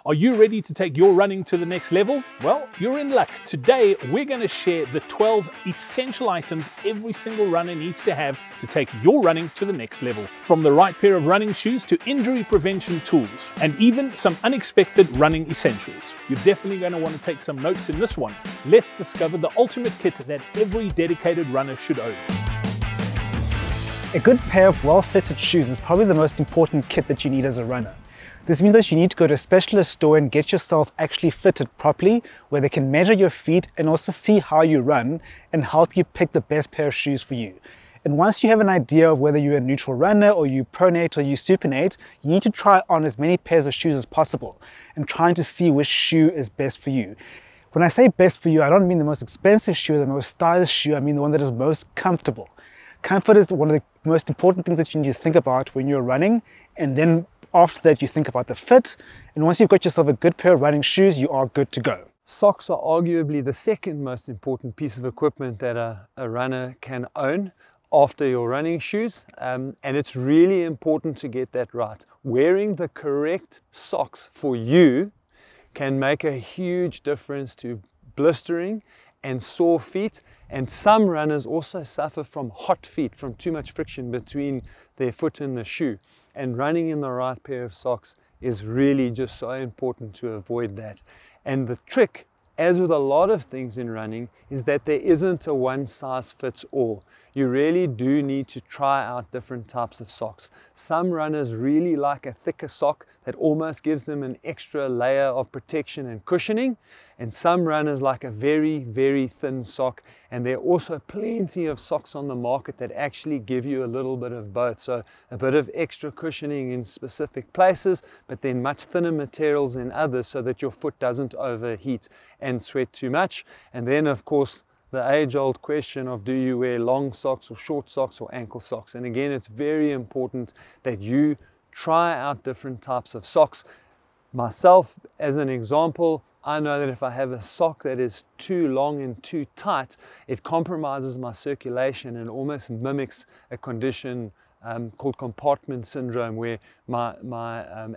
Are you ready to take your running to the next level? Well, you're in luck. Today, we're going to share the 12 essential items every single runner needs to have to take your running to the next level. From the right pair of running shoes to injury prevention tools, and even some unexpected running essentials. You're definitely going to want to take some notes in this one. Let's discover the ultimate kit that every dedicated runner should own. A good pair of well-fitted shoes is probably the most important kit that you need as a runner. This means that you need to go to a specialist store and get yourself actually fitted properly, where they can measure your feet and also see how you run and help you pick the best pair of shoes for you. And once you have an idea of whether you're a neutral runner or you pronate or you supinate, you need to try on as many pairs of shoes as possible and trying to see which shoe is best for you. When I say best for you, I don't mean the most expensive shoe or the most stylish shoe, I mean the one that is most comfortable. Comfort is one of the most important things that you need to think about when you're running, and then after that you think about the fit, and once you've got yourself a good pair of running shoes, you are good to go. Socks are arguably the second most important piece of equipment that a runner can own after your running shoes, and it's really important to get that right. Wearing the correct socks for you can make a huge difference to blistering and sore feet, and some runners also suffer from hot feet, from too much friction between their foot and the shoe, and running in the right pair of socks is really just so important to avoid that. And the trick, as with a lot of things in running, is that there isn't a one size fits all. You really do need to try out different types of socks. Some runners really like a thicker sock that almost gives them an extra layer of protection and cushioning, and some runners like a very, very thin sock, and there are also plenty of socks on the market that actually give you a little bit of both. So a bit of extra cushioning in specific places, but then much thinner materials in others so that your foot doesn't overheat and sweat too much. And then of course the age-old question of, do you wear long socks or short socks or ankle socks? And again, it's very important that you try out different types of socks. Myself, as an example, I know that if I have a sock that is too long and too tight, it compromises my circulation and almost mimics a condition called compartment syndrome, where my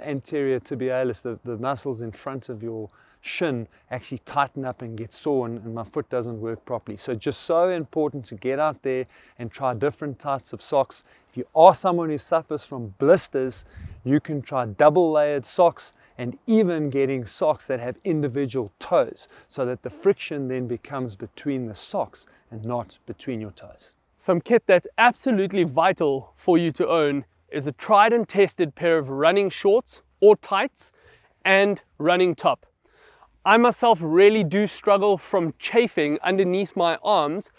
anterior tibialis, the muscles in front of your shin, actually tighten up and get sore, and my foot doesn't work properly. So just so important to get out there and try different types of socks. If you are someone who suffers from blisters, you can try double layered socks, and even getting socks that have individual toes, so that the friction then becomes between the socks and not between your toes. Some kit that's absolutely vital for you to own is a tried and tested pair of running shorts or tights and running top. I myself really do struggle from chafing underneath my arms,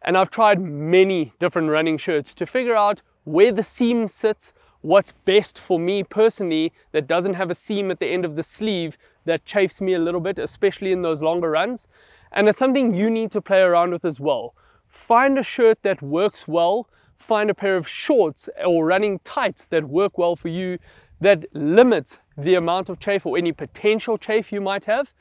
and I've tried many different running shirts to figure out where the seam sits, what's best for me personally that doesn't have a seam at the end of the sleeve that chafes me a little bit, especially in those longer runs. And it's something you need to play around with as well. Find a shirt that works well, find a pair of shorts or running tights that work well for you, that limits the amount of chafe or any potential chafe you might have,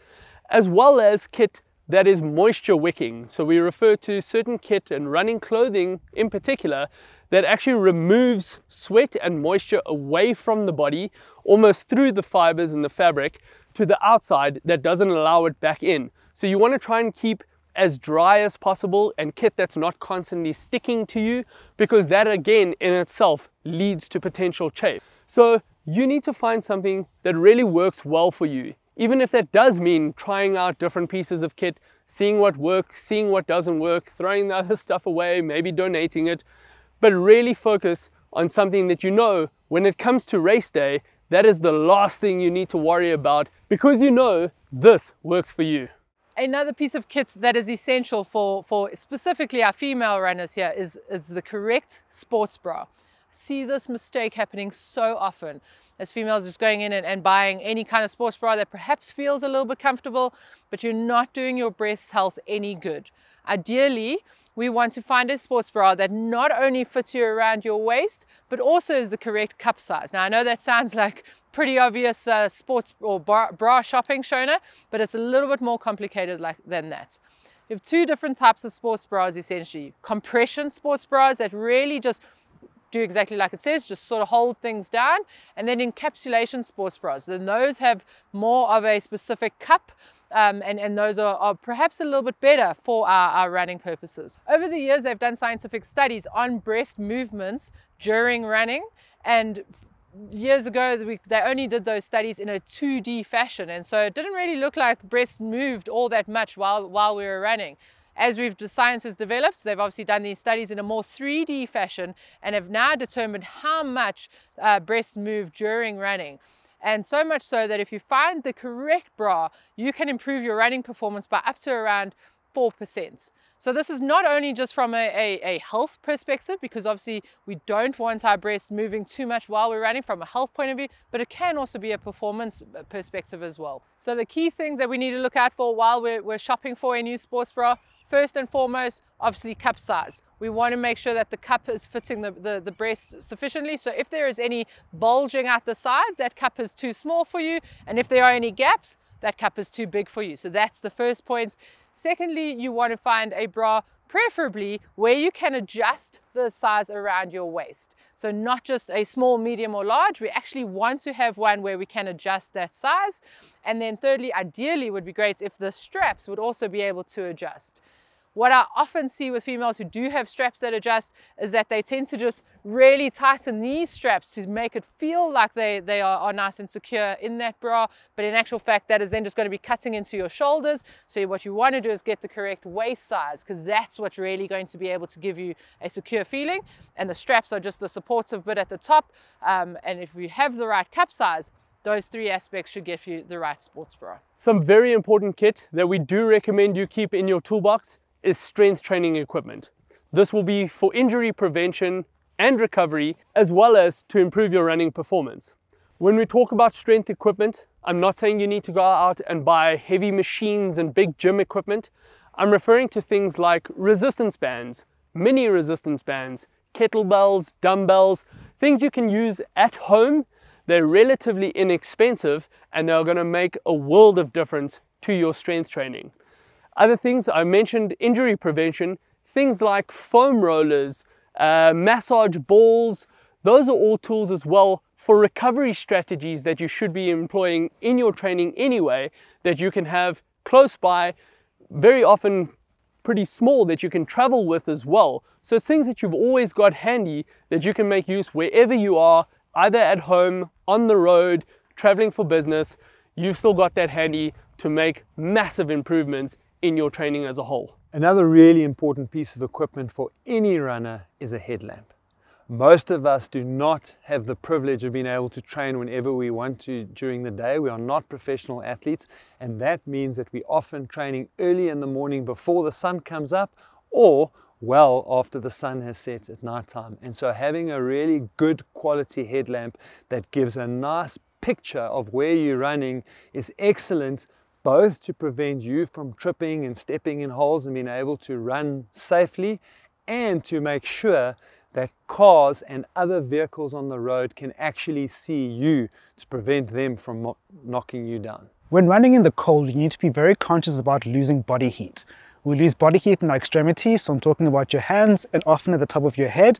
as well as kit that is moisture wicking. So we refer to certain kit and running clothing in particular that actually removes sweat and moisture away from the body, almost through the fibers and the fabric to the outside, that doesn't allow it back in. So you want to try and keep as dry as possible, and kit that's not constantly sticking to you, because that again in itself leads to potential chafe. So you need to find something that really works well for you, even if that does mean trying out different pieces of kit, seeing what works, seeing what doesn't work, throwing the other stuff away, maybe donating it, but really focus on something that you know when it comes to race day, that is the last thing you need to worry about, because you know this works for you. Another piece of kit that is essential for specifically our female runners here is the correct sports bra. See this mistake happening so often as females, just going in and buying any kind of sports bra that perhaps feels a little bit comfortable, but you're not doing your breast health any good. Ideally, we want to find a sports bra that not only fits you around your waist, but also is the correct cup size. Now, I know that sounds like pretty obvious sports or bra shopping, Shona, but it's a little bit more complicated than that. You have two different types of sports bras essentially. Compression sports bras that really just do exactly like it says, just sort of hold things down. And then encapsulation sports bras, then those have more of a specific cup, and those are perhaps a little bit better for our running purposes. Over the years, they've done scientific studies on breast movements during running, and years ago they only did those studies in a 2D fashion, and so it didn't really look like breast moved all that much while we were running. As the science has developed, they've obviously done these studies in a more 3D fashion and have now determined how much breast move during running. And so much so that if you find the correct bra, you can improve your running performance by up to around 4%. So this is not only just from a health perspective, because obviously we don't want our breasts moving too much while we're running from a health point of view, but it can also be a performance perspective as well. So the key things that we need to look out for while we're shopping for a new sports bra, first and foremost, obviously cup size. We want to make sure that the cup is fitting the breast sufficiently. So if there is any bulging out the side, that cup is too small for you. And if there are any gaps, that cup is too big for you. So that's the first point. Secondly, you want to find a bra preferably where you can adjust the size around your waist. So not just a small, medium or large, we actually want to have one where we can adjust that size. And then thirdly, ideally would be great if the straps would also be able to adjust. What I often see with females who do have straps that adjust is that they tend to just really tighten these straps to make it feel like they are nice and secure in that bra, but in actual fact that is then just going to be cutting into your shoulders. So what you want to do is get the correct waist size, because that's what's really going to be able to give you a secure feeling, and the straps are just the supportive bit at the top. And if you have the right cup size, those three aspects should give you the right sports bra. Some very important kit that we do recommend you keep in your toolbox is strength training equipment. This will be for injury prevention and recovery, as well as to improve your running performance. When we talk about strength equipment, I'm not saying you need to go out and buy heavy machines and big gym equipment. I'm referring to things like resistance bands, mini resistance bands, kettlebells, dumbbells, things you can use at home. They're relatively inexpensive and they're going to make a world of difference to your strength training. Other things I mentioned, injury prevention, things like foam rollers, massage balls, those are all tools as well for recovery strategies that you should be employing in your training anyway, that you can have close by, very often pretty small, that you can travel with as well. So it's things that you've always got handy that you can make use wherever you are, either at home, on the road, traveling for business. You've still got that handy to make massive improvements in your training as a whole. Another really important piece of equipment for any runner is a headlamp. Most of us do not have the privilege of being able to train whenever we want to during the day. We are not professional athletes, and that means that we're often training early in the morning before the sun comes up, or well after the sun has set at night time. And so having a really good quality headlamp that gives a nice picture of where you're running is excellent, both to prevent you from tripping and stepping in holes and being able to run safely, and to make sure that cars and other vehicles on the road can actually see you to prevent them from knocking you down. When running in the cold, you need to be very conscious about losing body heat. We lose body heat in our extremities, so I'm talking about your hands and often at the top of your head,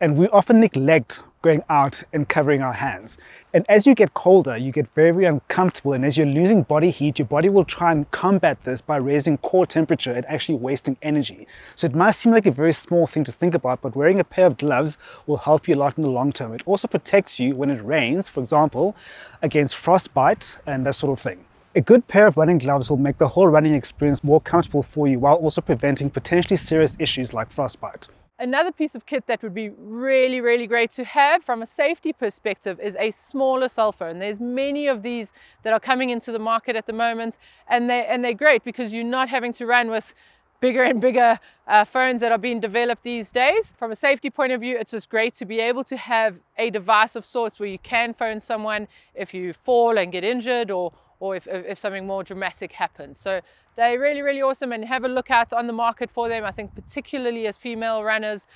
and we often neglect going out and covering our hands. And as you get colder, you get very, very uncomfortable, and as you're losing body heat, your body will try and combat this by raising core temperature and actually wasting energy. So it might seem like a very small thing to think about, but wearing a pair of gloves will help you a lot in the long term. It also protects you when it rains, for example, against frostbite and that sort of thing. A good pair of running gloves will make the whole running experience more comfortable for you, while also preventing potentially serious issues like frostbite. Another piece of kit that would be really, really great to have from a safety perspective is a smaller cell phone. There's many of these that are coming into the market at the moment, and they're great because you're not having to run with bigger and bigger phones that are being developed these days. From a safety point of view, it's just great to be able to have a device of sorts where you can phone someone if you fall and get injured, or if something more dramatic happens. So they're really, really awesome, and have a look out on the market for them. I think particularly as female runners,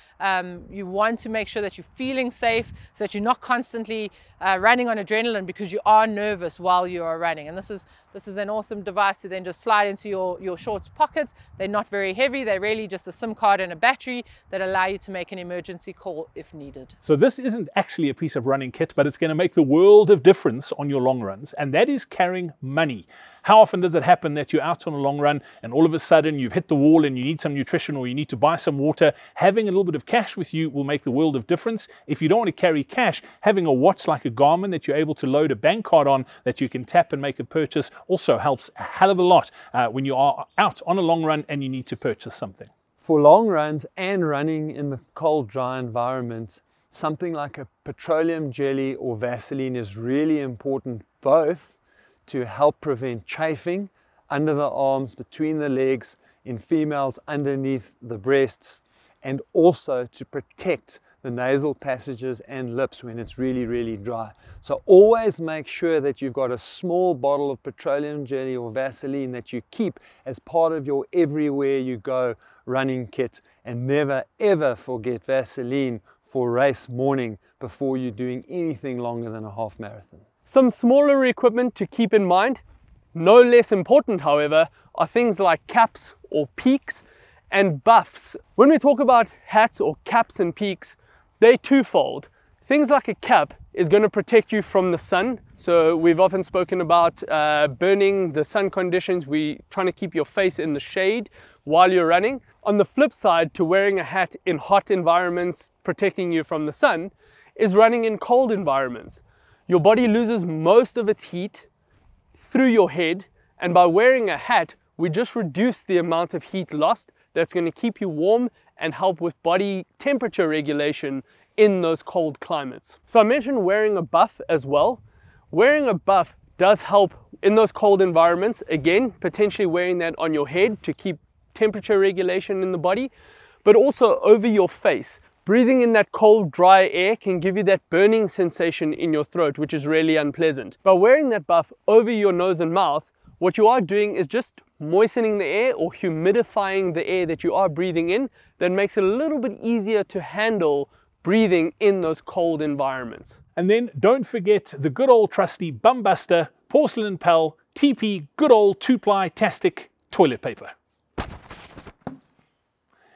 you want to make sure that you're feeling safe so that you're not constantly running on adrenaline because you are nervous while you are running. And this is an awesome device to then just slide into your shorts pockets. They're not very heavy. They really just just a SIM card and a battery that allow you to make an emergency call if needed. So this isn't actually a piece of running kit, but it's going to make the world of difference on your long runs, and that is carrying money. How often does it happen that you're out on a long run and all of a sudden you've hit the wall and you need some nutrition or you need to buy some water? Having a little bit of cash with you will make the world of difference. If you don't want to carry cash, having a watch like a Garmin that you're able to load a bank card on that you can tap and make a purchase also helps a hell of a lot when you are out on a long run and you need to purchase something. For long runs and running in the cold, dry environment, something like a petroleum jelly or Vaseline is really important, both to help prevent chafing under the arms, between the legs, in females underneath the breasts, and also to protect the nasal passages and lips when it's really, really dry. So always make sure that you've got a small bottle of petroleum jelly or Vaseline that you keep as part of your everywhere you go running kit, and never ever forget Vaseline for race morning before you're doing anything longer than a half marathon. Some smaller equipment to keep in mind, no less important however, are things like caps or peaks and buffs. When we talk about hats or caps and peaks, they're twofold. Things like a cap is going to protect you from the sun. So we've often spoken about burning, the sun conditions. We're trying to keep your face in the shade while you're running. On the flip side to wearing a hat in hot environments, protecting you from the sun, is running in cold environments. Your body loses most of its heat through your head, and by wearing a hat, we just reduce the amount of heat lost. That's going to keep you warm and help with body temperature regulation in those cold climates. So I mentioned wearing a buff as well. Wearing a buff does help in those cold environments. Again, potentially wearing that on your head to keep temperature regulation in the body, but also over your face. Breathing in that cold, dry air can give you that burning sensation in your throat, which is really unpleasant. By wearing that buff over your nose and mouth, what you are doing is just moistening the air or humidifying the air that you are breathing in. That makes it a little bit easier to handle breathing in those cold environments. And then don't forget the good old trusty Bumbuster, Porcelain Pal, TP, good old 2-ply Tastic toilet paper.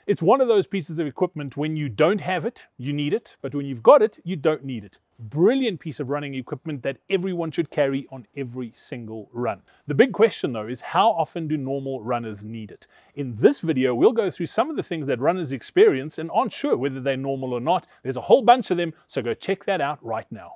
It's one of those pieces of equipment when you don't have it, you need it, but when you've got it, you don't need it. Brilliant piece of running equipment that everyone should carry on every single run. The big question though is, how often do normal runners need it? In this video, we'll go through some of the things that runners experience and aren't sure whether they're normal or not. There's a whole bunch of them, so go check that out right now.